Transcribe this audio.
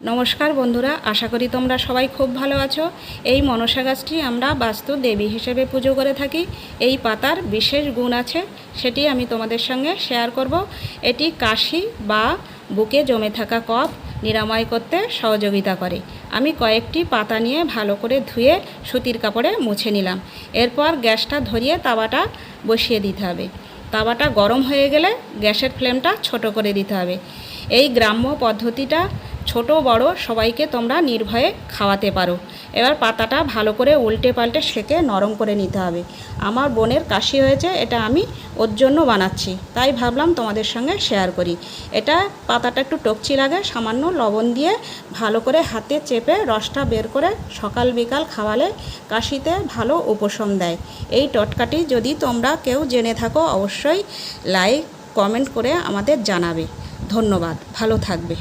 নমস্কার বন্ধুরা, আশা করি তোমরা সবাই খুব ভালো আছো। এই মনসা গাছটি আমরা বাস্তু দেবী হিসেবে পুজো করে থাকি। এই পাতার বিশেষ গুণ আছে, সেটি আমি তোমাদের সঙ্গে শেয়ার করব। এটি কাশি বা বুকে জমে থাকা কফ নিরাময় করতে সহযোগিতা করে। আমি কয়েকটি পাতা নিয়ে ভালো করে ধুয়ে সুতির কাপড়ে মুছে নিলাম। এরপর গ্যাসটা ধরিয়ে তাওয়াটা বসিয়ে দিতে হবে। তাওয়াটা গরম হয়ে গেলে গ্যাসের ফ্লেমটা ছোট করে দিতে হবে। এই গ্রাম্য পদ্ধতিটা ছোট বড় সবাইকে তোমরা নির্ভয়ে খাওয়াতে পারো। এবার পাতাটা ভালো করে উল্টে পাল্টে সেঁকে নরম করে নিতে হবে। আমার বোনের কাশি হয়েছে, এটা আমি ওর জন্য বানাচ্ছি, তাই ভাবলাম তোমাদের সঙ্গে শেয়ার করি। এটা পাতাটা একটু টকচি লাগে, সামান্য লবণ দিয়ে ভালো করে হাতে চেপে রসটা বের করে সকাল বিকাল খাওয়ালে কাশিতে ভালো উপশম দেয়। এই টোটকাটি যদি তোমরা কেউ জেনে থাকো অবশ্যই লাইক কমেন্ট করে আমাদের জানাবে। ধন্যবাদ, ভালো থাকবে।